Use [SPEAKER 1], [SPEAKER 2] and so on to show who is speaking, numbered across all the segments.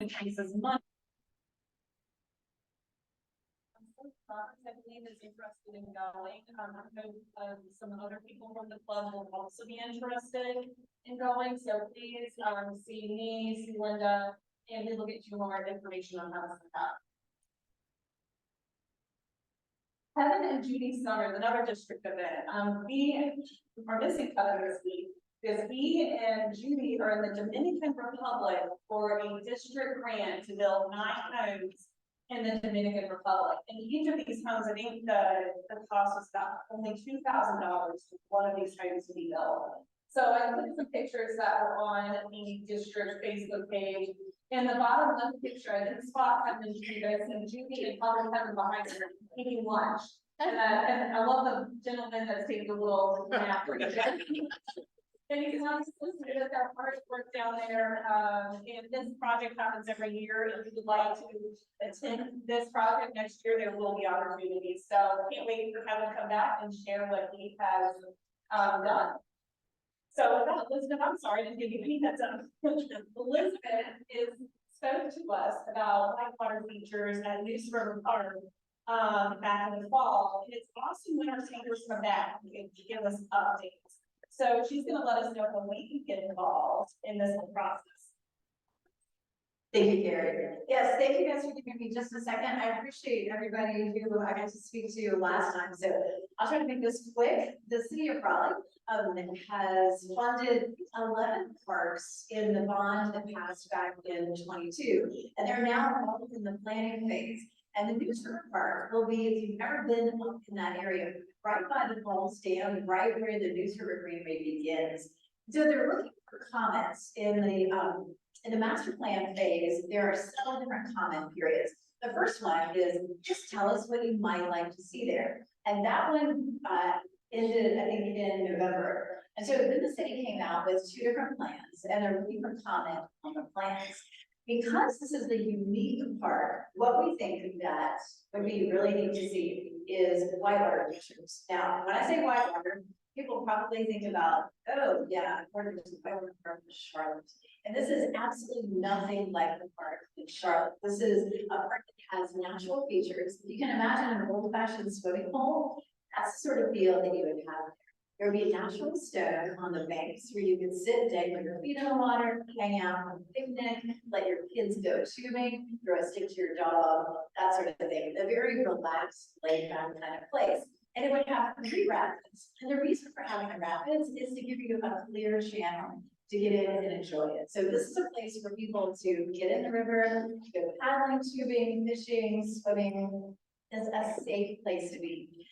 [SPEAKER 1] Increases money. I believe is interested in going. I know some other people from the club will also be interested in going. So please see me, see Linda, and we will get you more information on how to sign up. Kevin and Judy Summers, another district event. We are missing Kevin this week because he and Judy are in the Dominican Republic for a district grant to build 9 homes in the Dominican Republic. And each of these homes, I think the cost was about only $2,000 for one of these homes to be built. So I put some pictures that were on the district Facebook page. In the bottom left picture, I didn't spot Kevin and Judy, but I see Judy and probably Kevin behind her eating lunch. And I love the gentleman that's taking a little nap. And you can also listen to our artwork down there. And this project happens every year. If you would like to attend this project next year, there will be opportunities. So can't wait for Kevin to come back and share what he has done. So Elizabeth, I'm sorry to give you any heads up. Elizabeth spoke to us about whitewater features at News River Park back in the fall. And it's awesome when our singers come back and give us updates. So she's going to let us know when we can get involved in this whole process.
[SPEAKER 2] Thank you, Carrie. Yes, thank you guys for giving me just a second. I appreciate everybody who I got to speak to last time. So I'll try to make this quick. The city of Raleigh has funded 11 parks in the bond that passed back in 22, and they're now involved in the planning phase. And the News River Park will be, if you've never been up in that area, right by the Falls Dam, right where the News River Greenway begins. So they're looking for comments in the master plan phase. There are several different comment periods. The first one is just tell us what you might like to see there. And that one ended, I think, in November. And so then the city came out with 2 different plans and a different comment on the plans. Because this is the unique part, what we think that would be really neat to see is whitewater features. Now, when I say whitewater, people probably think about, oh yeah, part of this whitewater park in Charlotte. And this is absolutely nothing like the park in Charlotte. This is a park that has natural features. You can imagine an old-fashioned swimming pool. That's the sort of feel that you would have there. There would be a natural stone on the banks where you could sit, dip your feet in the water, hang out, have a picnic, let your kids go tubing, throw a stick to your dog, that sort of thing. A very relaxed, laid-back kind of place. And it would have 3 rapids. And the reason for having the rapids is to give you a clear channel to get in and enjoy it. So this is a place for people to get in the river, go paddling, tubing, fishing, swimming. It's a safe place to be.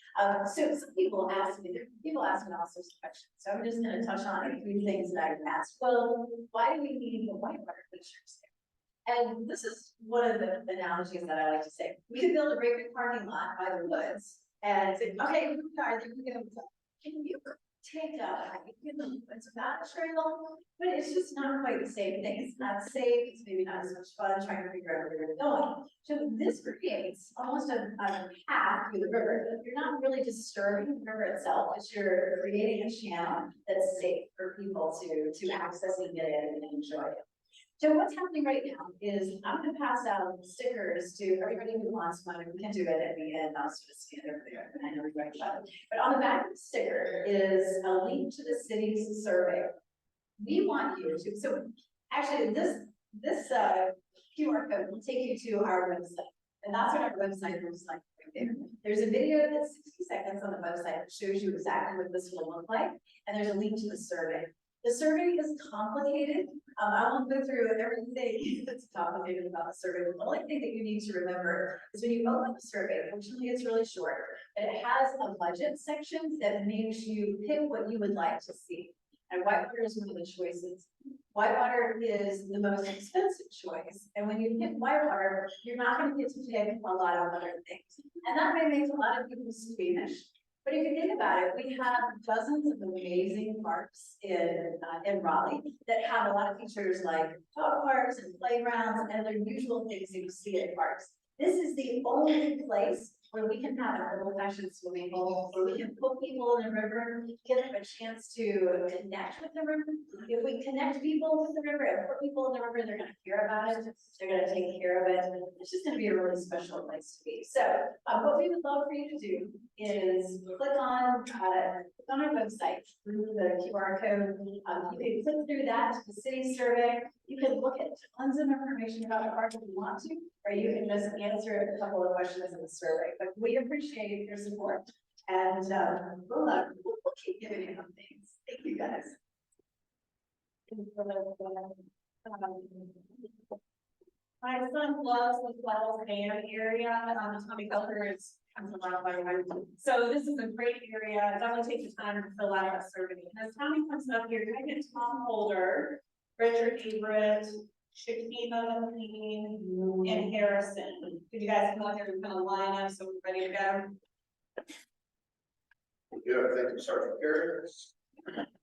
[SPEAKER 2] So some people ask me all sorts of questions. So I'm just going to touch on a few things that I've asked. Well, why do we need the whitewater features there? And this is one of the analogies that I like to say. We could build a great big parking lot by the woods and say, okay, can you take a hike in the woods without a trail? But it's just not quite the same thing. It's not safe. It's maybe not as much fun trying to figure out where you're going. So this creates almost a path through the river. You're not really disturbing the river itself, but you're creating a channel that's safe for people to access and get in and enjoy it. So what's happening right now is I'm going to pass out stickers to everybody who wants one. We can do it at the end. I'll just stand over there and I know everybody got it. But on the back of the sticker is a link to the city's survey. We want you to, so actually this QR code will take you to our website. And that's what our website looks like right there. There's a video that's 60 seconds on the website that shows you exactly what this will look like. And there's a link to the survey. The survey is complicated. I won't go through everything that's complicated about the survey. The only thing that you need to remember is when you open the survey, fortunately it's really short, but it has a budget section that makes you pick what you would like to see. And whitewater is one of the choices. Whitewater is the most expensive choice. And when you pick whitewater, you're not going to get to pick a lot of other things. And that may make a lot of people squeamish. But if you think about it, we have dozens of amazing parks in Raleigh that have a lot of features like dog parks and playgrounds and their usual things that you see at parks. This is the only place where we can have an old fashioned swimming hole, where we can put people in the river, give them a chance to connect with the river. If we connect people with the river and put people in the river, they're gonna hear about it, they're gonna take care of it. It's just gonna be a really special place to be. So, what we would love for you to do is click on our website through the QR code. You can click through that to the city survey. You can look at tons of information about the park if you want to, or you can just answer a couple of questions in the survey. But we appreciate your support, and we'll keep giving you some things. Thank you, guys.
[SPEAKER 1] My son loves the Wells Dam area, Tommy Felker is comes a lot by right. So this is a great area, definitely take the time to fill out that survey. And as Tommy comes up here, you're gonna get Tom Holder, Richard Everett, Shakima Kane, and Harrison. Could you guys come up here and kind of line up so we're ready to go?
[SPEAKER 3] Good, thank you, Sergeant Perry.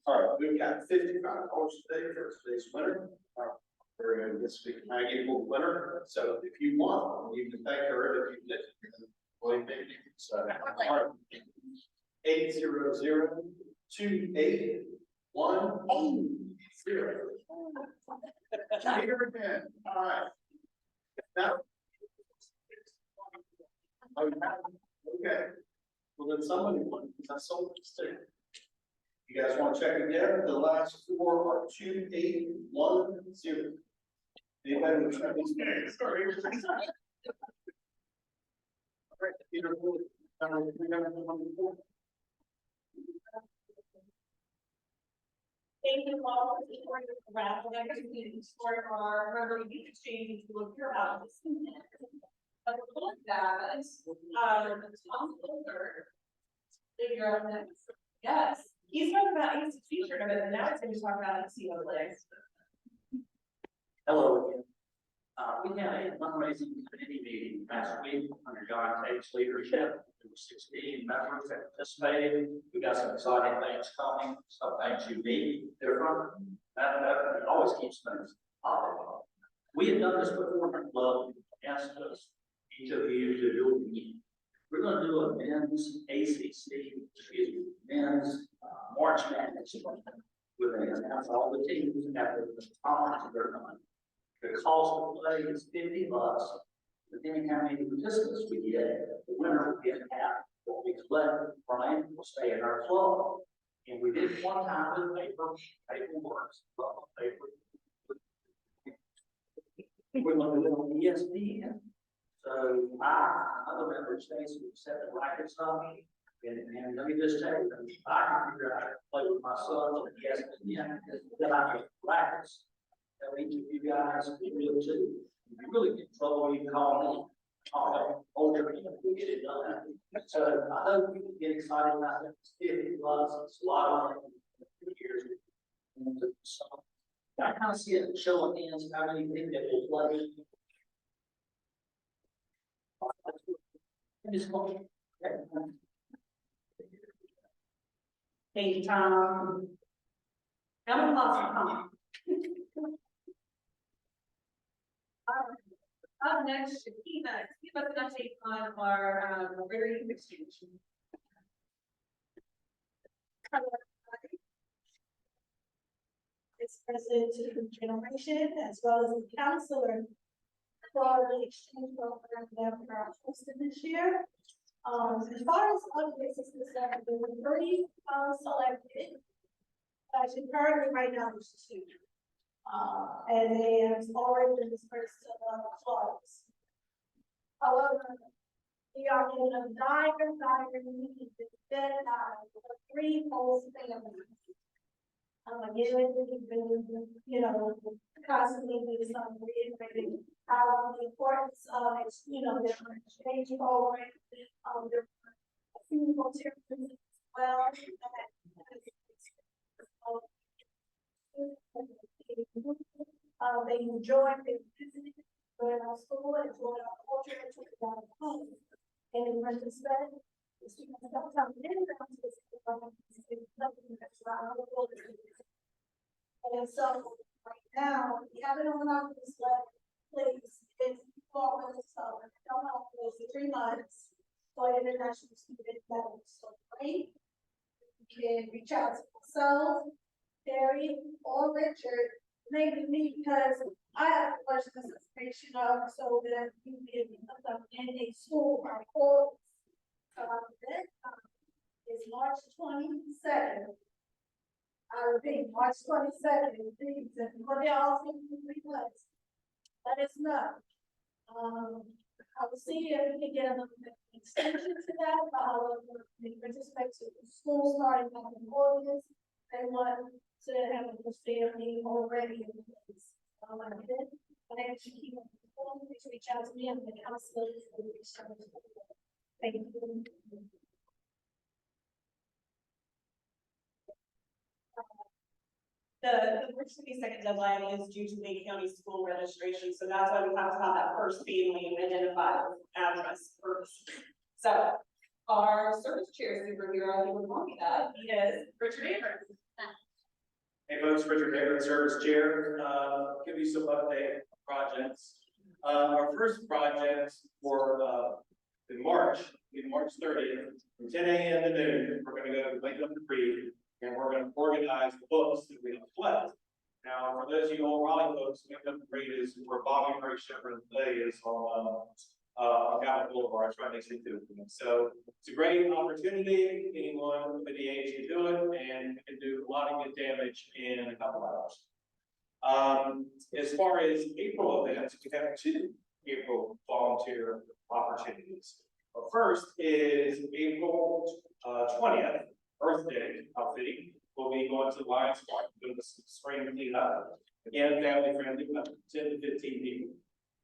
[SPEAKER 3] All right, we've got $55 today for today's winner. We're going to get speak Maggie will winner. So if you want, you can thank her. If you did, well, maybe. So, all right. 800-281-0. Here again. All right. Now. Okay. Well, then somebody won, because I sold this too. You guys want to check again? The last four are 2810. Anybody want to try these names? Sorry. All right, Peter,
[SPEAKER 1] Thank you all for supporting the raffle. I guess we can support our Rotary Beach Exchange to look your house. But look at that, Tom Holder. Figure out next. Yes, he's talking about, he's a teacher of it, and now he's going to talk about SEO legs.
[SPEAKER 4] Hello again. We had a fundraising committee meeting last week under John Tate's leadership. There were 16 members that participated. We got some exciting things coming, some things unique, different. That always keeps things positive. We had done this before, but love asked us, each of you, to do a meeting. We're going to do a men's men's March Madness. We're going to announce all the teams after the conference they're coming. The cost to play is $50, depending how many participants we get. The winner will get half what we collect. Brian will stay in our club. And we did one time with paper works, paper. We're going to do it on ESPN. So other member states will set the rackets up. And let me just tell you, I can figure out how to play with my son on ESPN, then I get rackets. That each of you guys be real too. If you really get in trouble, you can call me. I'll hold your hand, we get it done. So I hope you can get excited about it. It's $50, it's a lot of money for years. I kind of see it show of hands, how many think that will play.
[SPEAKER 1] Thank you, Tom. Now we'll pause for Tom. Up next, Shakima, give us an update on our Rotary Exchange.
[SPEAKER 5] Vice President of Generation, as well as the counselor for the exchange program that we are hosting this year. As far as updates is concerned, there were 30 selected. Actually, currently right now there's 2. And they have already been dispersed to clubs. However, we are in a dire need to get 3 host families. Again, we've been, constantly doing some reiterating how the importance of, different exchange programs, different food materials as well. They enjoy enjoying our school, enjoying our culture, enjoying our home. And in retrospect, the students don't come in to this and so right now, we have it on our display, please, it's fall and summer, don't help us 3 months. for international students, that would be so great. You can reach out to myself, Barry, or Richard, maybe me, because I have a much participation of, so that you can become in a school or course. That is March 22nd. I repeat, March 22nd, please, and for the all request, let us know. I will see if we can get an extension to that, with respect to the school starting back in August. They want to have a family already in place. I did, but I should keep on informed, please reach out to me and the counselor. Thank you.
[SPEAKER 1] The March 22nd deadline is due to Lake County school registration, so that's why we have to have that first family identified address first. So our service chair superhero, who would want me that, is Richard Abrams.
[SPEAKER 6] Hey folks, Richard Hager, Service Chair, give you some update projects. Our first project for, in March 30th, from 10 a.m. to noon, we're gonna go to Lake Up the Creek, and we're gonna organize the books that we have collected. Now, for those of you old Raleigh folks, Lake Up the Creek is where Bobby Murray Shepherd today is on Gallup Boulevard, it's right next to it. So it's a great opportunity, anyone with the age can do it, and can do a lot of good damage in a couple hours. As far as April events, we have 2 April volunteer opportunities. The first is April 20th, Earth Day outfitting. We'll be going to the Lions Park, doing the spring cleanup. Again, family friendly, about 10 to 15 people.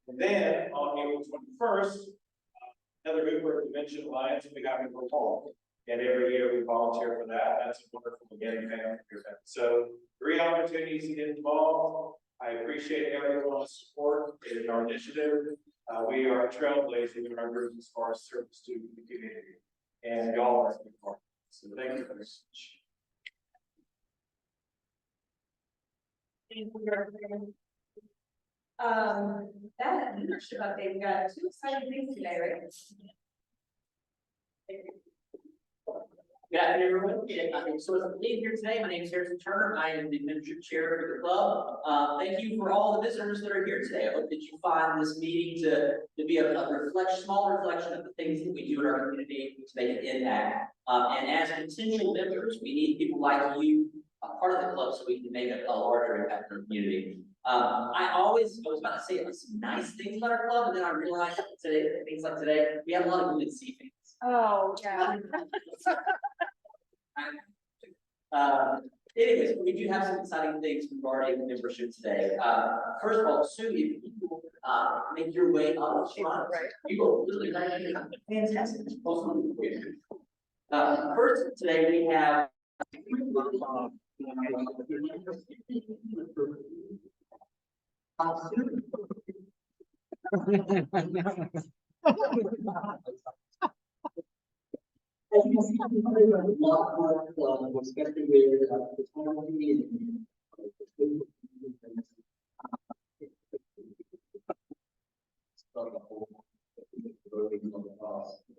[SPEAKER 6] And then on April 21st, another Hooper Dimension Alliance will be having a hall. And every year we volunteer for that. That's a wonderful family event. So 3 opportunities to get involved. I appreciate everyone's support in our initiative. We are trailblazing in our group as far as service to the community. And y'all are a big part. So thank you for this.
[SPEAKER 1] That leadership update, we got 2 exciting things today, right?
[SPEAKER 4] Good afternoon, everyone. So as I'm leading here today, my name is Harrison Turner. I am the administrative chair of the club. Thank you for all the visitors that are here today. I hope that you find this meeting to be a small reflection of the things that we do in our community to make an impact. And as potential members, we need people like you part of the club so we can make a larger impact in our community. I was about to say some nice things about our club, and then I realized today, things like today, we have a lot of good see things.
[SPEAKER 1] Oh, yeah.
[SPEAKER 4] Anyways, we do have some exciting things regarding membership today. First of all, Sue, if you will make your way up front, you go really fantastic. First today we have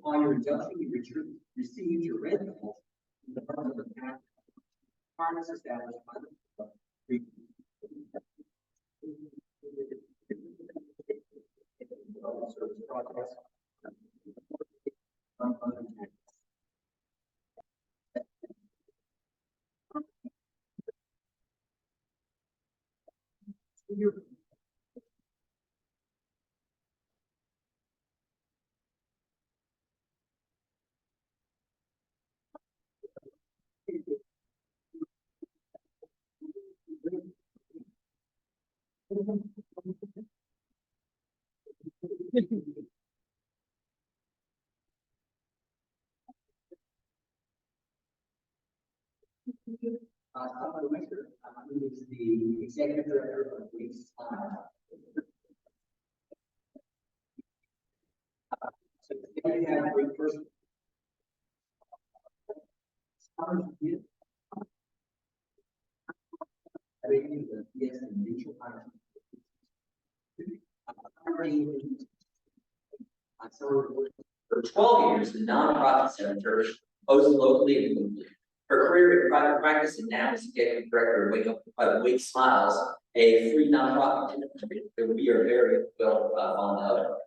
[SPEAKER 7] on your induction, you received your red ball in the front of the pack. Harness established by the service progress. Who is the executive director of Police. So we have the first. Everything that yes and mutual I
[SPEAKER 8] For 12 years, the nonprofit secretary, both locally and globally. Her career in private practice and now as executive director of Wake Smiles, a free nonprofit that we are very well fond of,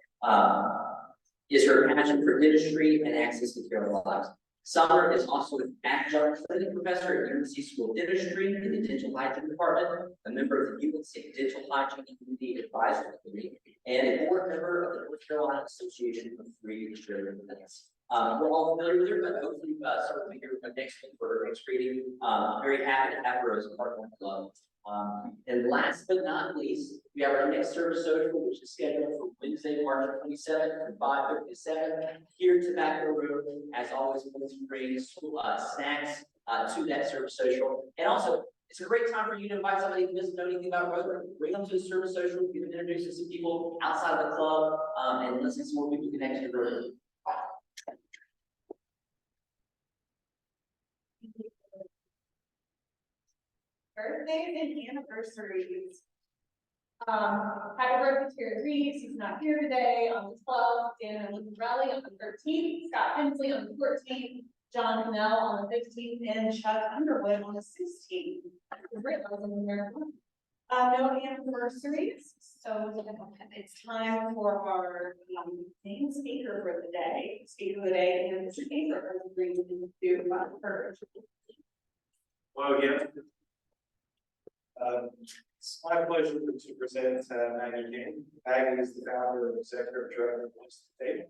[SPEAKER 8] is her passion for dentistry and access to care of lives. Summer is also an adjunct clinic professor at UNC School of Dentistry in the Dental Hygiene Department, a member of the UNC Dental Hygiene Community Advisory Committee, and a board member of the North Carolina Association of Free Australian Clinics. We're all familiar with her, but hopefully some of you here next week for her next reading. Very happy to have her as a part of the club. And last but not least, we have our next service social, which is scheduled for Wednesday, March 27th from 5:30 to 7 here at Tobacco Room. As always, please bring snacks to that service social. And also, it's a great time for you to invite somebody who doesn't know anything about Rotary. Bring them to the service social, give them introduce to some people outside of the club, and let's get some more people connected to Rotary.
[SPEAKER 1] Birthdays and anniversaries. Happy birthday to Terry Reeves, he's not here today, on the 12th, Dan and Luke Raleigh on the 13th, Scott Hensley on the 14th, John Cannell on the 15th, and Chuck Underwood on the 16th. No anniversaries, so it's time for our main speaker for the day, and the speaker for the reason to first.
[SPEAKER 6] Well, again. It's my pleasure to present Maggie Kane. Maggie is the founder and executive director of the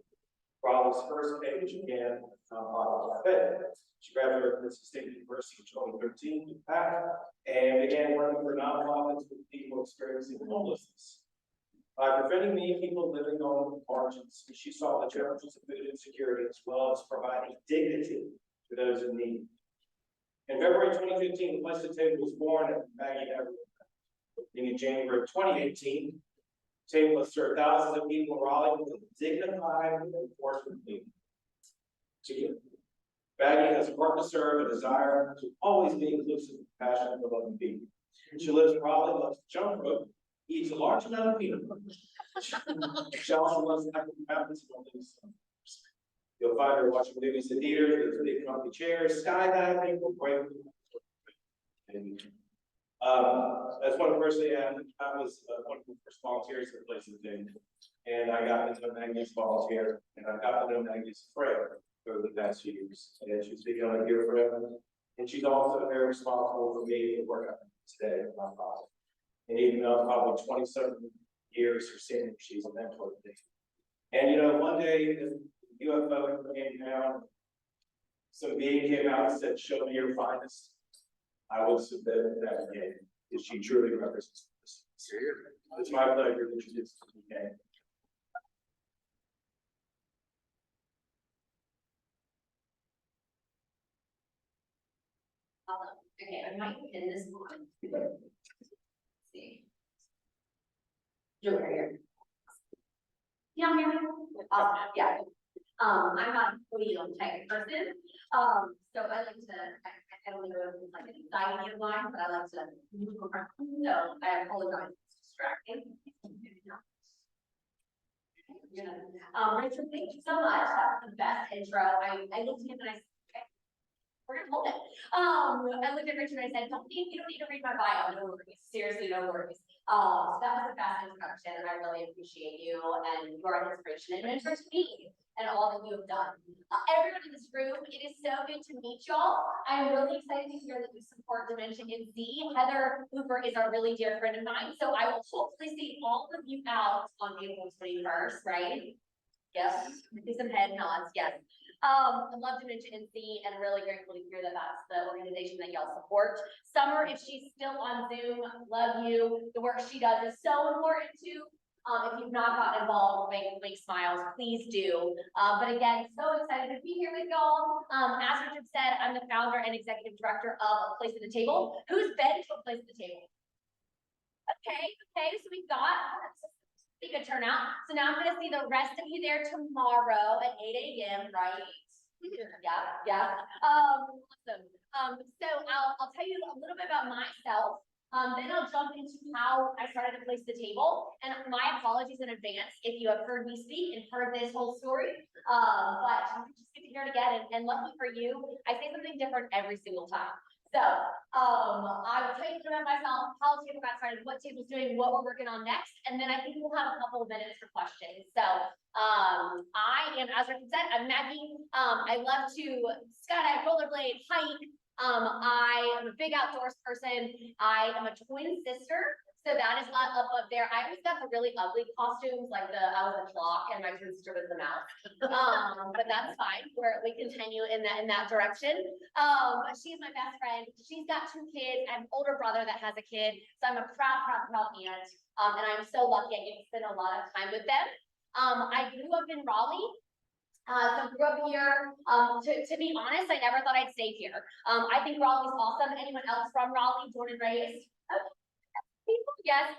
[SPEAKER 6] Raleigh's first page again on Fed. She graduated from Mississippi State University in 2013 with PAC and began working for nonprofits with people experiencing homelessness. By preventing many people living on margins, she saw the challenges of food insecurity as well as providing dignity to those in need. In February 2015, the Place to Table was born at Maggie Everett. In January of 2018, Table has served thousands of people in Raleigh with a dignified and enforcement meeting. Maggie has a heart to serve, a desire to always be inclusive and passionate for loving people. She lives in Raleigh, loves to jump rope, eats a large amount of peanut butter. She also loves to have mountains on these. You'll find her watching movies in theaters, with big comfy chairs, skydiving, that's one person, and I was one of the first volunteers at the Place of the Table. And I got into Maggie's volunteer, and I got to know Maggie's friend over the past few years. And she's become a dear friend. And she's also very responsible for me to work on today at my father. And even though I'm probably 27 years her senior, she's a mentor to me. And you know, one day the UFO came down, some being came out and said, "Show me your finest." I will submit that again, because she truly represents this. It's my pleasure to introduce Kane.
[SPEAKER 2] Okay, I might pin this one. Let's see. You're here. Yeah, yeah. I'm not a podium type person. So I like to, I don't know if it's like an anxiety of mine, but I like to move around. So I apologize, it's distracting. Richard, thank you so much. That was the best intro. I looked at him and I said, okay, we're gonna hold it. I looked at Richard and I said, you don't need to read my bio, no worries. Seriously, no worries. So that was the best introduction, and I really appreciate you, and you are an inspiration and mentor to me and all that you have done. Everyone in this room, it is so good to meet y'all. I'm really excited to hear that you support Dementia in Z. Heather Hooper is a really dear friend of mine, so I will hopefully see all of you out on April 21st, right? Yes, see some head nods, yes. I love Dementia in Z, and really grateful to hear that that's the organization that y'all support. Summer, if she's still on Zoom, love you. The work she does is so important too. If you've not gotten involved with Wake Smiles, please do. But again, so excited to be here with y'all. As Richard said, I'm the founder and executive director of A Place at the Table. Who's been to A Place at the Table? Okay, so we've got a good turnout. So now I'm gonna see the rest of you there tomorrow at 8 a.m. right? Yeah. Awesome. So I'll tell you a little bit about myself.
[SPEAKER 9] Then I'll jump into how I started to place the table, and my apologies in advance if you have heard me speak and heard this whole story. But you just get to hear it again, and lucky for you, I say something different every single time. So, I will tell you about myself, how the table got started, what table's doing, what we're working on next, and then I think we'll have a couple of minutes for questions. So, I am, as Rick said, I'm Maggie. I love to skydive, rollerblade, hike. I am a big outdoors person. I am a twin sister, so that is not up there. I always got the really ugly costumes, like I was a clock and my twin sister was the mouse. But that's fine. We continue in that direction. She's my best friend. She's got 2 kids. I have an older brother that has a kid, so I'm a proud aunt. And I'm so lucky I get to spend a lot of time with them. I grew up in Raleigh. So grew up here. To be honest, I never thought I'd stay here. I think Raleigh's awesome. Anyone else from Raleigh, born and raised? People, yes.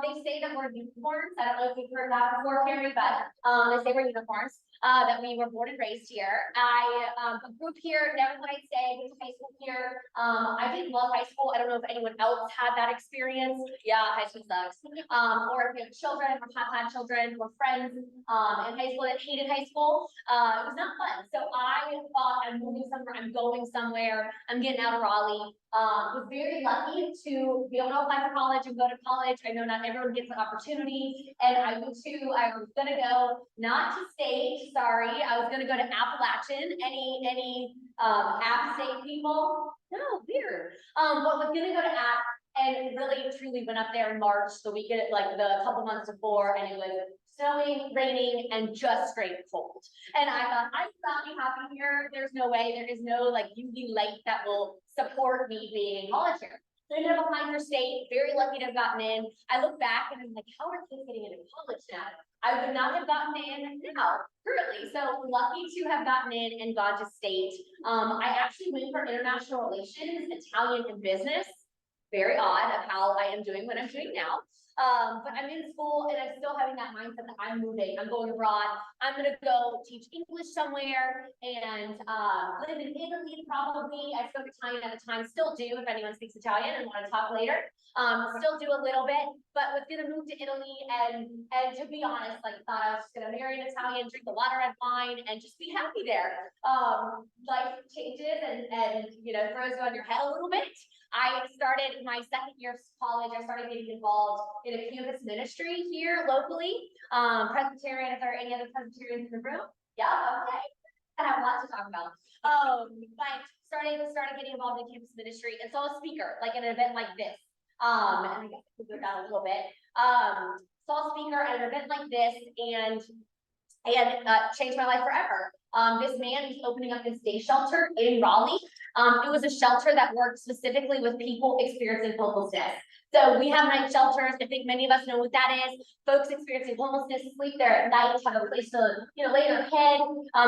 [SPEAKER 9] They say that we're unicorns. I don't know if you've heard that before, Carrie, but they say we're unicorns. That we were born and raised here. I grew up here, never thought I'd stay, went to high school here. I didn't love high school. I don't know if anyone else had that experience. Yeah, high school sucks. Or if you have children or have had children or friends in high school that hated high school, it was not fun. So I thought I'm moving somewhere, I'm going somewhere, I'm getting out of Raleigh. Was very lucky to be able to apply for college and go to college. I know not everyone gets the opportunity, and I was gonna go not to state, sorry, I was gonna go to Appalachian. Any App State people? No, weird. But was gonna go to App, and really truly went up there in March, the weekend, like the couple months before, and it was snowing, raining, and just straight cold. And I thought, I would not be happy here. There's no way, there is no like UV light that will support me being in college here. So I ended up applying for state, very lucky to have gotten in. I look back and I'm like, how are kids getting into college now? I would not have gotten in now, currently. So lucky to have gotten in and gone to state. I actually went for international relations, Italian and business. Very odd of how I am doing what I'm doing now. But I'm in school and I'm still having that mindset that I'm moving, I'm going abroad, I'm gonna go teach English somewhere and live in Italy probably. I spoke Italian at the time, still do if anyone speaks Italian and want to talk later. Still do a little bit, but was gonna move to Italy and to be honest, like thought I was just gonna marry an Italian, drink a lot of red wine and just be happy there. Life changes and you know, throws you on your head a little bit. I started my second year of college, I started getting involved in a campus ministry here locally. Presbyterian, if there are any other Presbyterians in the room? Yeah, okay. I have a lot to talk about. But started getting involved in campus ministry and saw a speaker, like at an event like this. And I guess we'll go down a little bit. Saw a speaker at an event like this and changed my life forever. This man is opening up this day shelter in Raleigh. It was a shelter that worked specifically with people experiencing homelessness. So we have night shelters. I think many of us know what that is. Folks experiencing homelessness sleep there at night, have a place to, you know, lay their head.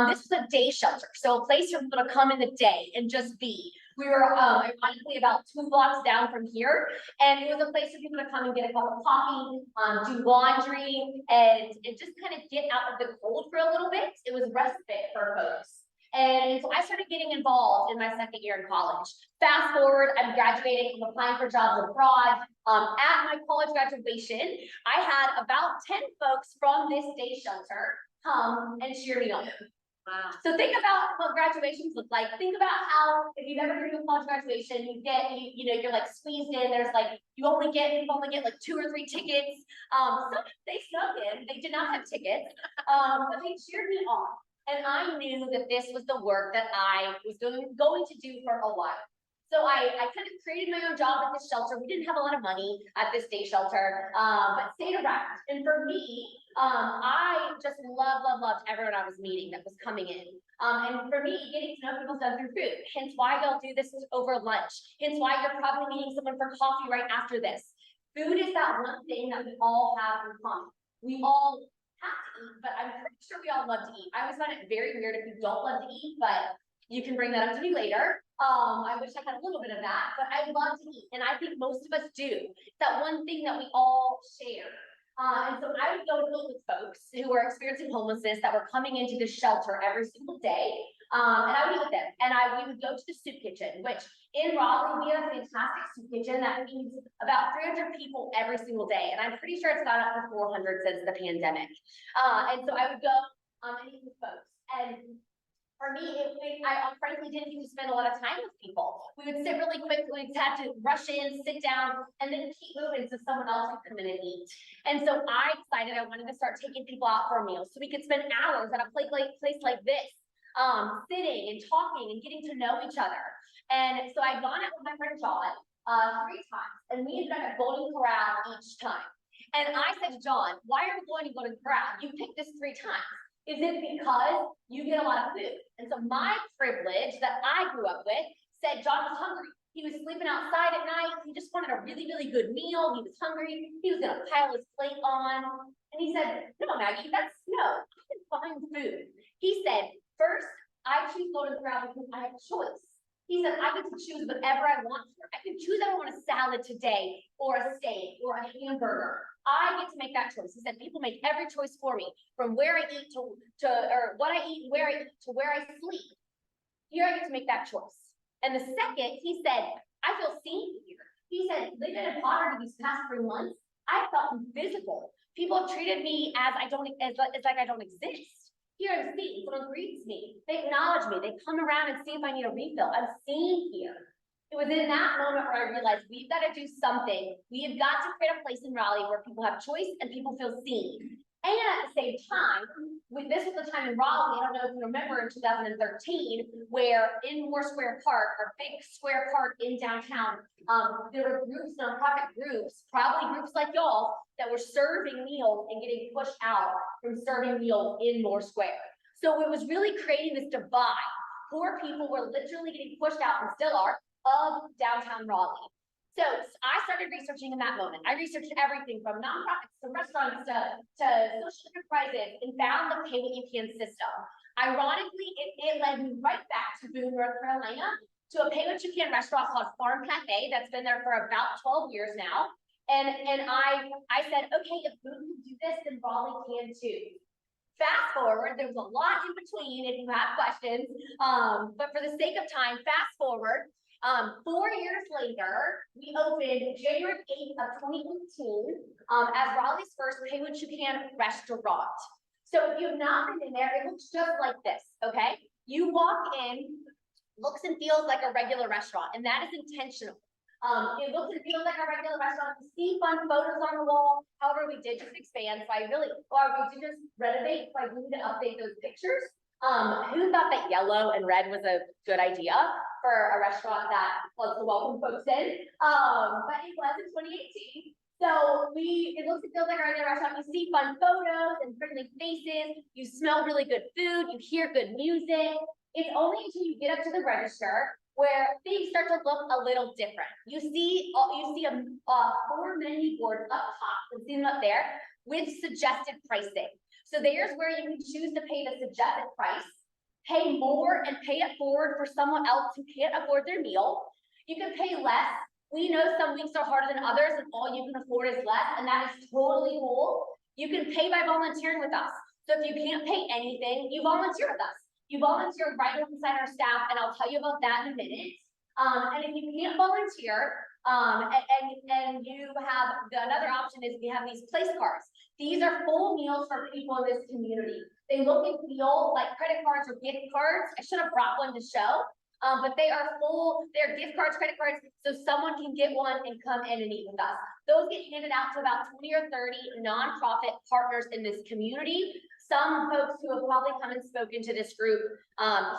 [SPEAKER 9] This was a day shelter, so a place for people to come in the day and just be. We were ironically about 2 blocks down from here, and it was a place for people to come and get a cup of coffee, do laundry, and just kind of get out of the cold for a little bit. It was respite for folks. And so I started getting involved in my second year in college. Fast forward, I'm graduating, I'm applying for jobs abroad. At my college graduation, I had about 10 folks from this day shelter come and cheer me on. Wow. So think about what graduations look like. Think about how, if you've ever been to a college graduation, you know, you're like squeezed in. There's like, you only get like 2 or 3 tickets. Some they snuck in, they did not have tickets, but they cheered me on. And I knew that this was the work that I was going to do for a while. So I kind of created my own job at this shelter. We didn't have a lot of money at this day shelter, but stayed around. And for me, I just loved everyone I was meeting that was coming in. And for me, getting to know people done through food. Hence why y'all do this over lunch. Hence why you're probably meeting someone for coffee right after this. Food is that one thing that we all have in common. We all have to eat, but I'm pretty sure we all love to eat. I always find it very weird if you don't love to eat, but you can bring that up to me later. I wish I had a little bit of that, but I love to eat, and I think most of us do. It's that one thing that we all share. And so I would go and meet with folks who were experiencing homelessness that were coming into the shelter every single day. And I would meet with them, and we would go to the soup kitchen, which in Raleigh, we have a fantastic soup kitchen that feeds about 300 people every single day. And I'm pretty sure it's gone up to 400 since the pandemic. And so I would go and eat with folks. And for me, I frankly didn't get to spend a lot of time with people. We would sit really quickly, we'd have to rush in, sit down, and then keep moving so someone else could come in and eat. And so I decided I wanted to start taking people out for meals so we could spend hours at a place like this, sitting and talking and getting to know each other. And so I'd gone out with my friend John 3 times, and we ended up at Golden Corral each time. And I said to John, why are we going to Golden Corral? You picked this 3 times. Is it because you get a lot of food? And so my privilege that I grew up with said John was hungry. He was sleeping outside at night. He just wanted a really, really good meal. He was hungry. He was gonna pile his plate on. And he said, no, Maggie, I can find food. He said, first, I choose Golden Corral because I have a choice. He said, I get to choose whatever I want here. I can choose if I want a salad today, or a steak, or a hamburger. I get to make that choice. He said, people make every choice for me, from where I eat or what I eat, where I eat, to where I sleep. Here I get to make that choice. And the second, he said, I feel seen here. He said, living in poverty these past 3 months, I felt invisible. People have treated me as like I don't exist. Here I'm seen, someone greets me, they acknowledge me, they come around and see if I need a refill. I'm seen here. It was in that moment where I realized we've got to do something. We have got to create a place in Raleigh where people have choice and people feel seen. And at the same time, this was the time in Raleigh, I don't know if you remember in 2013, where in Moore Square Park, our big square park in downtown, there were groups, nonprofit groups, probably groups like y'all, that were serving meals and getting pushed out from serving meals in Moore Square. So it was really creating this divide. Poor people were literally getting pushed out, and still are, of downtown Raleigh. So I started researching in that moment. I researched everything from nonprofits to restaurants to social enterprises, and found the pay what you can system. Ironically, it led me right back to Boone, North Carolina, to a pay what you can restaurant called Farm Cafe that's been there for about 12 years now. And I said, okay, if Boone can do this, then Raleigh can too. Fast forward, there was a lot in between if you have questions, but for the sake of time, fast forward. 4 years later, we opened January 8th of 2018 as Raleigh's first pay what you can restaurant. So if you have not been in there, it looks just like this, okay? You walk in, looks and feels like a regular restaurant, and that is intentional. It looks and feels like a regular restaurant. You see fun photos on the wall. However, we did just expand, we did just renovate, so I need to update those pictures. Who thought that yellow and red was a good idea for a restaurant that wants to welcome folks in? But it was in 2018. So it looks and feels like a regular restaurant. You see fun photos and friendly faces. You smell really good food. You hear good music. It's only until you get up to the register where things start to look a little different. You see a 4 menu boards up top, you see them up there, with suggested pricing. So there's where you can choose to pay the suggested price, pay more and pay it forward for someone else who can't afford their meal. You can pay less. We know some weeks are harder than others, and all you can afford is less, and that is totally cool. You can pay by volunteering with us. So if you can't pay anything, you volunteer with us. You volunteer right alongside our staff, and I'll tell you about that in a minute. And if you can't volunteer, and you have, another option is we have these place cards. These are full meals for people in this community. They look and feel like credit cards or gift cards. I should have brought one to show, but they are full, they're gift cards, credit cards, so someone can get one and come in and eat with us. Those get handed out to about 20 or 30 nonprofit partners in this community. Some folks who have probably come and spoken to this group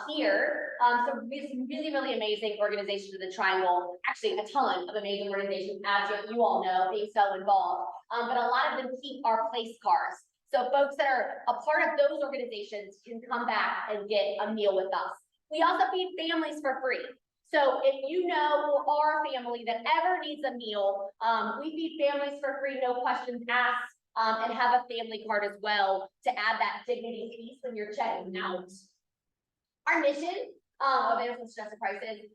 [SPEAKER 9] here. So this really, really amazing organization of the Triangle, actually a ton of amazing organizations, as you all know, being so involved. But a lot of them keep our place cards. So folks that are a part of those organizations can come back and get a meal with us. We also feed families for free. So if you know or are a family that ever needs a meal, we feed families for free, no questions asked. And have a family card as well to add that dignity piece when you're checking out. Our mission, available suggested prices,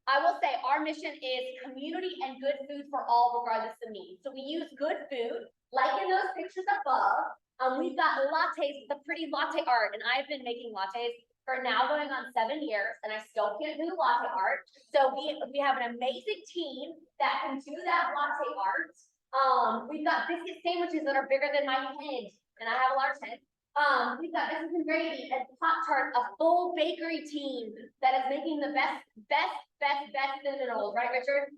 [SPEAKER 9] I will say our mission is community and good food for all regardless of need. So we use good food, like in those pictures above. We've got lattes, the pretty latte art, and I've been making lattes for now going on 7 years, and I still can't do latte art. So we have an amazing team that can do that latte art. We've got biscuit sandwiches that are bigger than my head, and I have a large head. We've got biscuits and gravy and Pop-Tarts, a full bakery team that is making the best cinnamon rolls, right, Richard?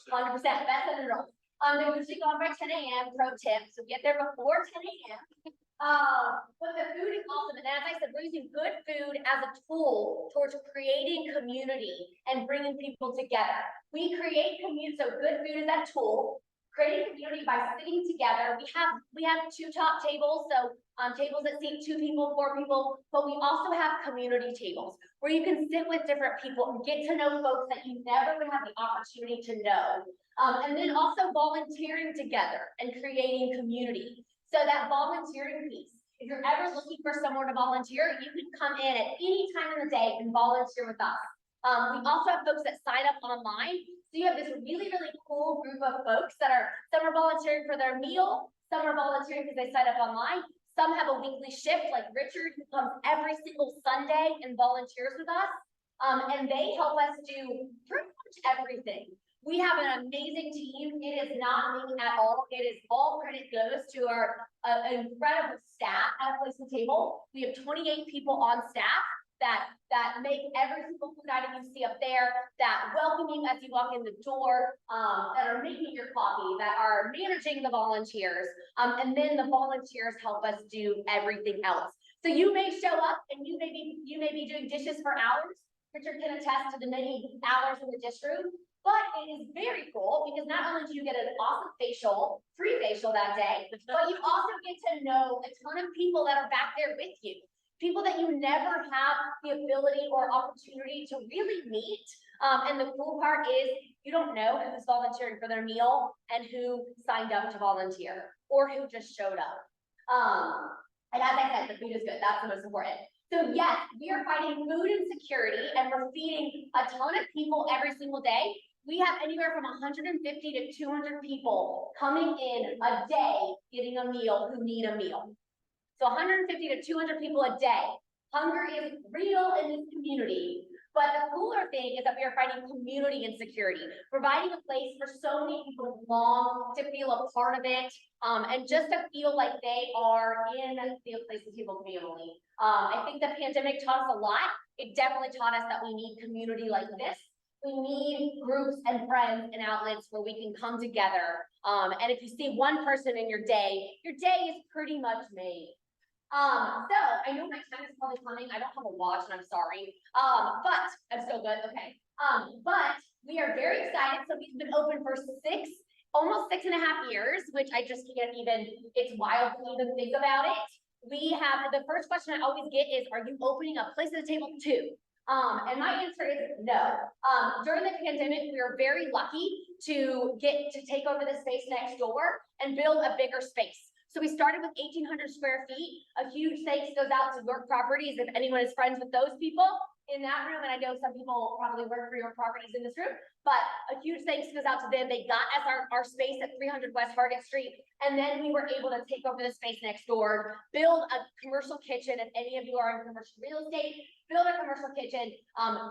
[SPEAKER 9] 100% best cinnamon rolls. They're usually gone by 10 a.m. Pro tip, so get there before 10 a.m. But the food is awesome, and as I said, we're using good food as a tool towards creating community and bringing people together. We create community, so good food is that tool. Creating community by sitting together. We have 2 top tables, so tables that seat 2 people, 4 people, but we also have community tables where you can sit with different people and get to know folks that you never would have the opportunity to know. And then also volunteering together and creating community. So that volunteering piece, if you're ever looking for somewhere to volunteer, you can come in at any time in the day and volunteer with us. We also have folks that sign up online. So you have this really, really cool group of folks that some are volunteering for their meal, some are volunteering because they sign up online. Some have a weekly shift, like Richard, who comes every single Sunday and volunteers with us. And they help us do pretty much everything. We have an amazing team. It is not me at all. It is all credit goes to our incredible staff at Place the Table. We have 28 people on staff that make every single food item you see up there, that welcome you as you walk in the door, that are making your coffee, that are managing the volunteers, and then the volunteers help us do everything else. So you may show up and you may be doing dishes for hours. Richard can attest to the many hours in the dish room, but it is very cool because not only do you get an awesome free facial that day, but you also get to know a ton of people that are back there with you. People that you never have the ability or opportunity to really meet. And the cool part is you don't know who's volunteering for their meal and who signed up to volunteer or who just showed up. And as I said, the food is good. That's the most important. So yes, we are fighting food insecurity and we're feeding a ton of people every single day. We have anywhere from 150 to 200 people coming in a day getting a meal who need a meal. So 150 to 200 people a day. Hunger is real in this community. But the cooler thing is that we are fighting community insecurity, providing a place for so many people to belong, to feel a part of it, and just to feel like they are in the Place the Table family. I think the pandemic taught us a lot. It definitely taught us that we need community like this. We need groups and friends and outlets where we can come together. And if you see one person in your day is pretty much made. So I know my time is probably coming. I don't have a watch and I'm sorry. But I'm still good. Okay. But we are very excited. So we've been open for almost 6.5 years, which I just can't even, it's wild to even think about it. We have, the first question I always get is, are you opening a Place at the Table 2? And my answer is no. During the pandemic, we were very lucky to get to take over the space next door and build a bigger space. So we started with 1,800 square feet. A huge thanks goes out to York Properties if anyone is friends with those people in that room. And I know some people probably work for York Properties in this room, but a huge thanks goes out to them. They got us our space at 300 West Hargett Street. And then we were able to take over the space next door, build a commercial kitchen. If any of you are in commercial real estate, build a commercial kitchen,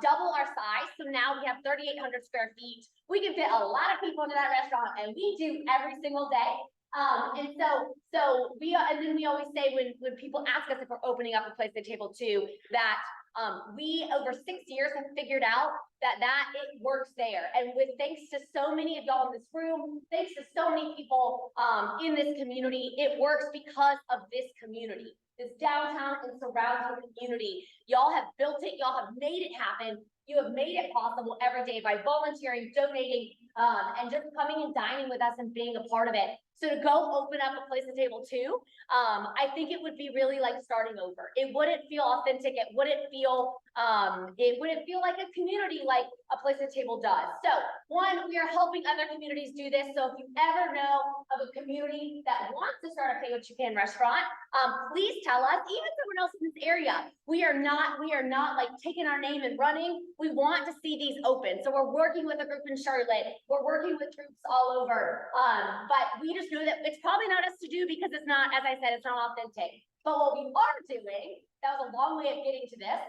[SPEAKER 9] double our size. So now we have 3,800 square feet. We can fit a lot of people into that restaurant and we do every single day. And then we always say when people ask us if we're opening up a Place at the Table 2, that we over 6 years have figured out that it works there. And with thanks to so many of y'all in this room, thanks to so many people in this community, it works because of this community, this downtown and surrounding community. Y'all have built it, y'all have made it happen. You have made it possible every day by volunteering, donating, and just coming and dining with us and being a part of it. So to go open up a Place at the Table 2, I think it would be really like starting over. It wouldn't feel authentic. It wouldn't feel like a community like a Place at the Table does. So one, we are helping other communities do this. So if you ever know of a community that wants to start a pay what you can restaurant, please tell us. Even if we're else in this area. We are not like taking our name and running. We want to see these open. So we're working with a group in Charlotte. We're working with groups all over. But we just know that it's probably not us to do because it's not, as I said, it's not authentic. But what we are doing, that was a long way of getting to this.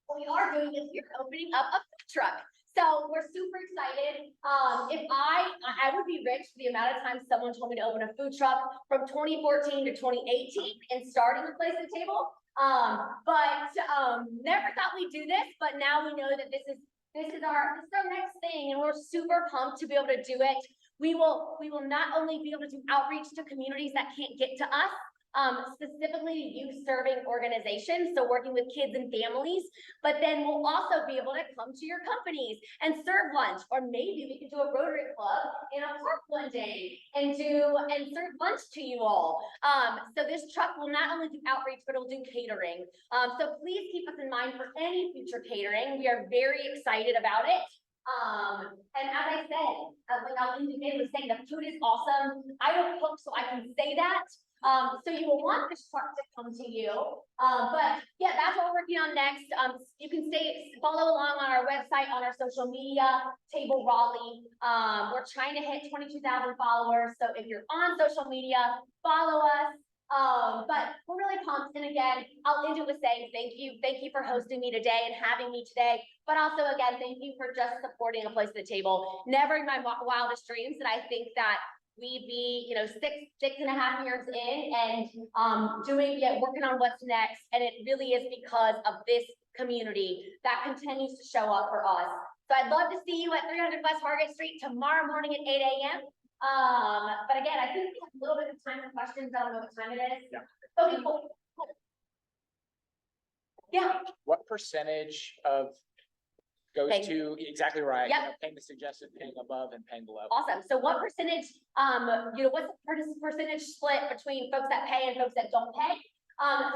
[SPEAKER 9] What we are doing is we're opening up a food truck. So we're super excited. If I would be rich for the amount of time someone told me to open a food truck from 2014 to 2018 and starting to place the table. Never thought we'd do this, but now we know that this is our next thing, and we're super pumped to be able to do it. We will not only be able to do outreach to communities that can't get to us, specifically to youth serving organizations, so working with kids and families, but then we'll also be able to come to your companies and serve lunch, or maybe we could do a Rotary Club in a park one day and serve lunch to you all. So this truck will not only do outreach, but it'll do catering. So please keep us in mind for any future catering. We are very excited about it. And as I said, like I'll indicate was saying, the food is awesome. I don't cook, so I can say that. So you will want this truck to come to you. But yeah, that's what we're working on next. You can follow along on our website, on our social media, Table Raleigh. We're trying to hit 22,000 followers. So if you're on social media, follow us. But we're really pumped. And again, I'll end it with saying thank you. Thank you for hosting me today and having me today. But also, again, thank you for just supporting A Place at the Table. Never in my wildest dreams did I think that we'd be, 6.5 years in and working on what's next. And it really is because of this community that continues to show up for us. So I'd love to see you at 300 West Market Street tomorrow morning at 8 a.m. But again, I think we have a little bit of time for questions. I don't know what time it is.
[SPEAKER 10] Yeah.
[SPEAKER 9] Okay, cool. Yeah.
[SPEAKER 10] What percentage of goes
[SPEAKER 9] Paying.
[SPEAKER 10] to exactly right?
[SPEAKER 9] Yep.
[SPEAKER 10] Paying the suggested, paying above and paying below.
[SPEAKER 9] Awesome. So what percentage, what's the percentage split between folks that pay and folks that don't pay?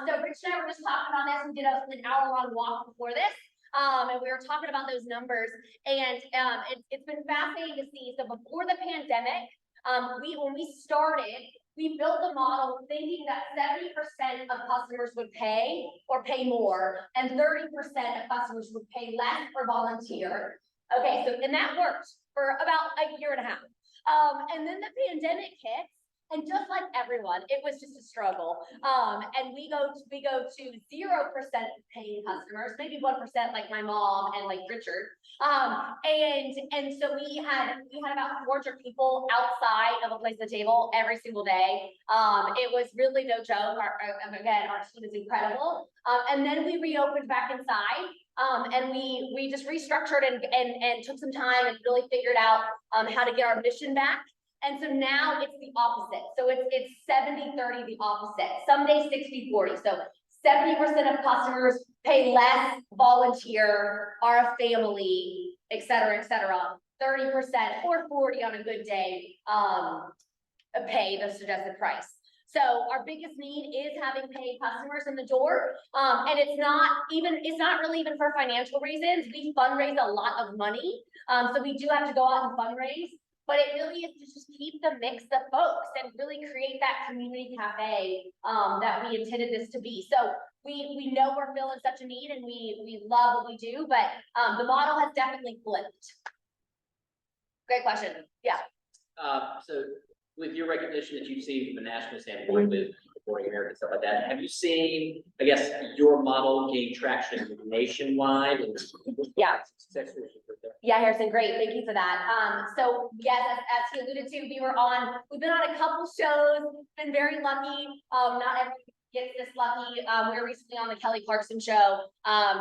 [SPEAKER 9] So Rich and I were just talking on this. We did an hour-long walk before this. And we were talking about those numbers, and it's been fascinating to see. So before the pandemic, when we started, we built the model thinking that 70% of customers would pay or pay more, and 30% of customers would pay less or volunteer. Okay, and that worked for about a year and a half. And then the pandemic hit. And just like everyone, it was just a struggle. And we go to 0% paying customers, maybe 1% like my mom and like Richard. And so we had about 400 people outside of A Place at the Table every single day. It was really no joke. Our team is incredible. And then we reopened back inside. And we just restructured and took some time and really figured out how to get our mission back. And so now it's the opposite. So it's 70-30, the opposite. Some days 60-40. So 70% of customers pay less, volunteer, are a family, et cetera, et cetera. 30% or 40 on a good day pay the suggested price. So our biggest need is having paid customers in the door. And it's not really even for financial reasons. We fundraise a lot of money. So we do have to go out and fundraise. But it really is to just keep the mix of folks and really create that community cafe that we intended this to be. So we know we're filling such a need, and we love what we do, but the model has definitely flipped. Great question. Yeah.
[SPEAKER 8] So with your recognition that you've seen from a national standpoint with Supporting America and stuff like that, have you seen, I guess, your model gain traction nationwide? And
[SPEAKER 9] Yeah.
[SPEAKER 8] Yeah,
[SPEAKER 9] Harrison, great. Thank you for that. So yes, as he alluded to, we've been on a couple shows, been very lucky. Not everybody gets this lucky. We were recently on the Kelly Clarkson show,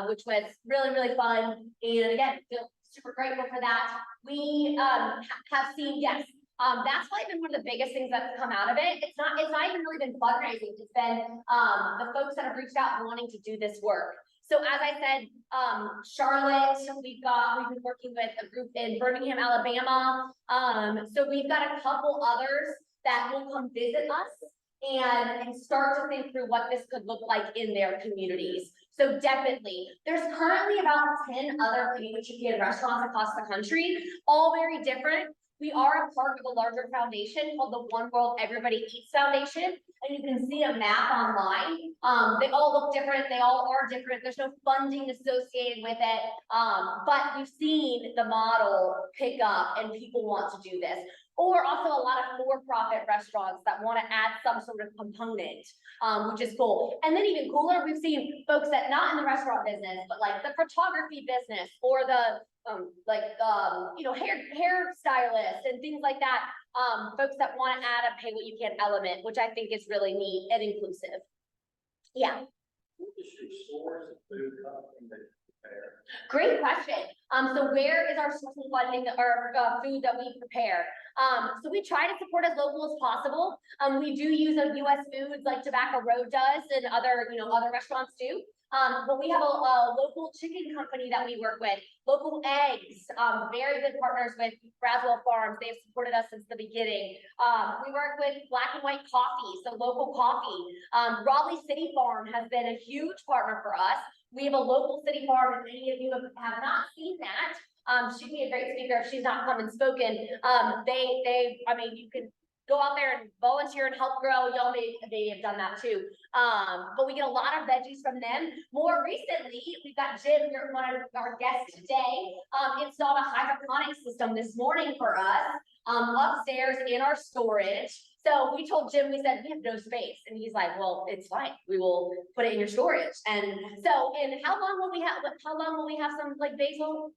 [SPEAKER 9] which was really, really fun. And again, feel super grateful for that. We have seen, yes, that's probably been one of the biggest things that's come out of it. It's not even really been fundraising. It's been the folks that have reached out wanting to do this work. So as I said, Charlotte, we've been working with a group in Birmingham, Alabama. So we've got a couple others that will come visit us and start to think through what this could look like in their communities. So definitely, there's currently about 10 other community restaurants across the country, all very different. We are a part of a larger foundation called the One World Everybody Eats Foundation, and you can see a map online. They all look different, they all are different, there's no funding associated with it. But we've seen the model pick up and people want to do this. Or also a lot of for-profit restaurants that want to add some sort of component, which is cool. And then even cooler, we've seen folks that not in the restaurant business, but like the photography business or the hairstylists and things like that. Folks that want to add a pay what you can element, which I think is really neat and inclusive. Yeah.
[SPEAKER 4] What is your source of food company that you prepare?
[SPEAKER 9] Great question. So where is our source of funding or food that we prepare? So we try to support as local as possible. We do use a US foods like Tobacco Road does and other restaurants do. But we have a local chicken company that we work with, local eggs, very good partners with Braswell Farms. They've supported us since the beginning. We work with Black and White Coffee, so local coffee. Raleigh City Farm has been a huge partner for us. We have a local city farm, if any of you have not seen that, she'd be a great speaker if she's not come and spoken. I mean, you can go out there and volunteer and help grow. Y'all may have done that too. But we get a lot of veggies from them. More recently, we've got Jim, one of our guests today, installed a hydroponic system this morning for us, upstairs in our storage. So we told Jim, we said, we have no space. And he's like, well, it's fine. We will put it in your storage. And so, and how long will we have some like basil?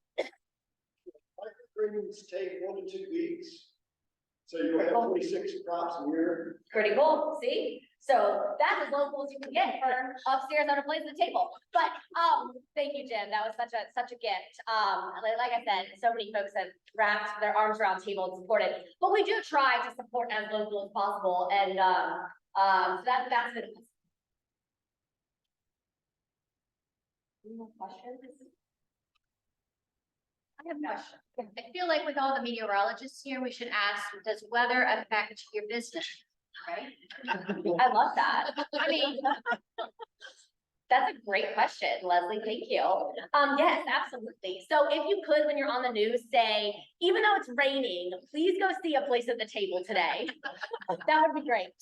[SPEAKER 3] Microgreens take 1 to 2 weeks. So you'll have 26 crops a year.
[SPEAKER 9] Pretty cool, see? So that's as local as you can get for upstairs on a place at the table. But thank you, Jim. That was such a gift. Like I said, so many folks have wrapped their arms around table and supported. But we do try to support as local as possible. And so that's good. Any more questions?
[SPEAKER 11] I have a question. I feel like with all the meteorologists here, we should ask, does weather affect your business, right?
[SPEAKER 9] I love that. I mean, that's a great question, Leslie. Thank you. Yes, absolutely. So if you could, when you're on the news, say, even though it's raining, please go see a place at the table today. That would be great.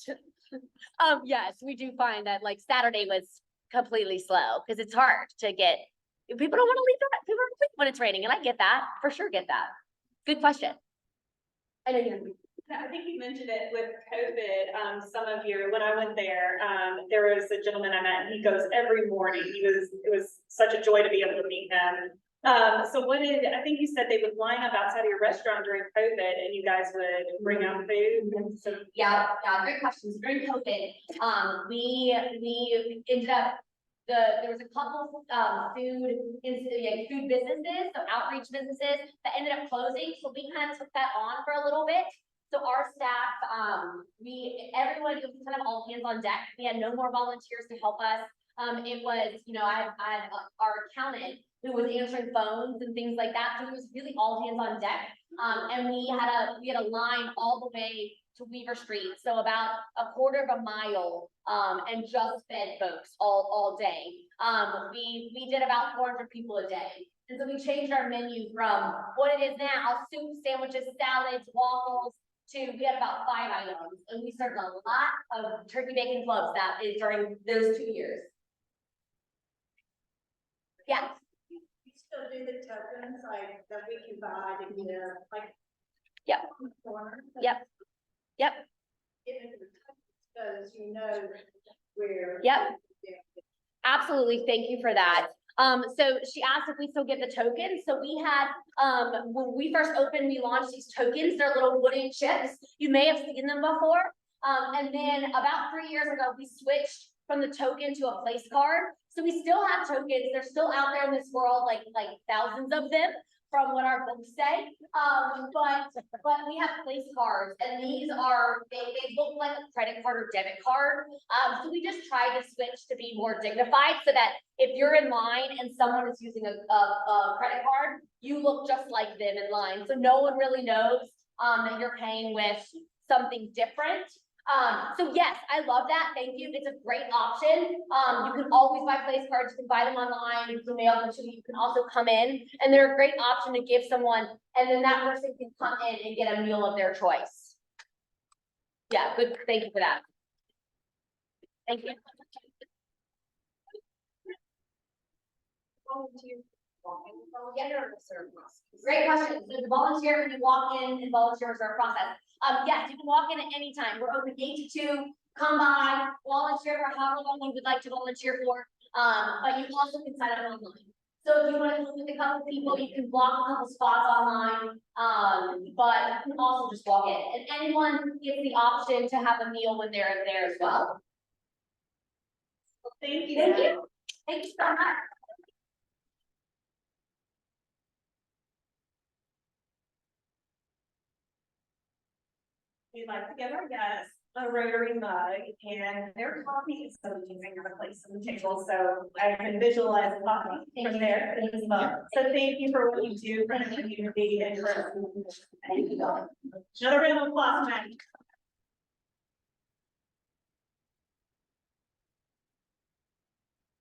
[SPEAKER 9] Yes, we do find that like Saturday was completely slow because it's hard to get. People don't want to leave people don't sleep when it's raining, and I get that, for sure get that. Good question. I know you.
[SPEAKER 1] I think you mentioned it with COVID, when I went there, there was a gentleman I met, and he goes every morning. It was such a joy to be able to meet him. So I think you said they would line up outside of your restaurant during COVID and you guys would bring out food. So
[SPEAKER 9] Yeah, great questions. During COVID, we ended up, there was a couple food businesses, so outreach businesses that ended up closing. So we kind of took that on for a little bit. So our staff, everyone, it was kind of all hands on deck. We had no more volunteers to help us. It was, I had our accountant who was answering phones and things like that. So it was really all hands on deck. And we had a line all the way to Weaver Street. So about a quarter of a mile, and just fed folks all day. We did about 400 people a day. And so we changed our menu from what it is now, soup, sandwiches, salads, waffles, to we had about 5 items. And we served a lot of turkey bacon clubs during those 2 years. Yeah.
[SPEAKER 5] We still do the tokens like that we can buy to get like.
[SPEAKER 9] Yep. Yep. Yep.
[SPEAKER 5] Because where.
[SPEAKER 9] Yep. Absolutely. Thank you for that. So she asked if we still get the tokens. So we had, when we first opened, we launched these tokens. They're little wooden chips. You may have seen them before. And then about 3 years ago, we switched from the token to a place card. So we still have tokens. They're still out there in this world, like thousands of them from what our books say. But we have place cards, and these they look like a credit card or debit card. So we just tried to switch to be more dignified so that if you're in line and someone is using a credit card, you look just like them in line. So no one really knows that you're paying with something different. So yes, I love that. Thank you. It's a great option. You can always buy place cards. You can buy them online. You can mail them to you. You can also come in, and they're a great option to give someone, and then that person can come in and get a meal of their choice. Yeah, good. Thank you for that. Thank you. Great question. So the volunteer, when you walk in and volunteer is our process. Yes, you can walk in at any time. We're open 8 to 2. Come by, volunteer for however long you would like to volunteer for. But you also can sign up online. So if you want to meet with a couple people, you can block a couple spots online. But you can also just walk in, and anyone gets the option to have a meal when they're there as well.
[SPEAKER 1] Thank you.
[SPEAKER 9] Thank you. Thank you so much.
[SPEAKER 1] We'd like to give our guests a Rotary mug, and their coffee is so amazing on the place on the table, so I can visualize coffee from there. So thank you for what you do for the community and for. Thank you. Another round of applause, Maggie.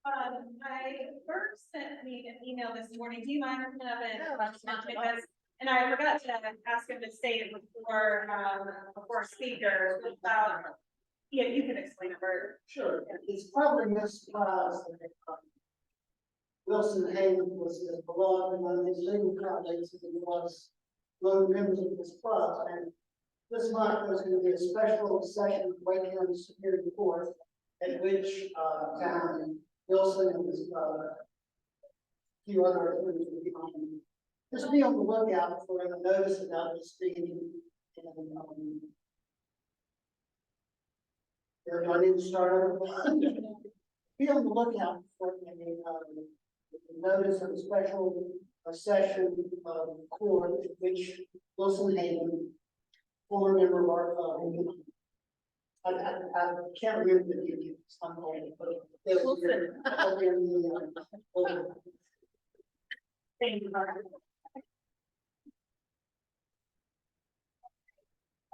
[SPEAKER 1] I first sent me an email this morning. Do you mind coming up and and I forgot to ask him to say it before speaker about. Yeah, you can explain it, Bert.
[SPEAKER 12] Sure, it's probably no surprise that Wilson Hayden was as beloved among his legal colleagues as he was among members of this club. And this month there's going to be a special session of Wake County Superior Court at which time Wilson and his few other attorneys will be on. Just be on the lookout for a notice about this meeting. And do I need to start over? Be on the lookout for a notice of a special session of court in which Wilson Hayden, former member of our I can't remember the name.
[SPEAKER 1] Thank you, Bert.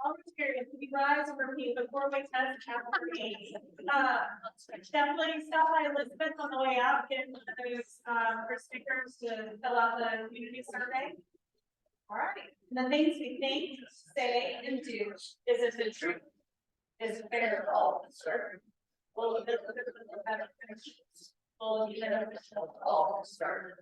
[SPEAKER 1] Volunteer, if you rise and repeat the four-way test chapter 8. Definitely stop by Elizabeth on the way out, get one of those for stickers to fill out the community survey. All right, the things we think, say, and do is the truth. Is fair to all concerned. Will be beneficial to all concerned.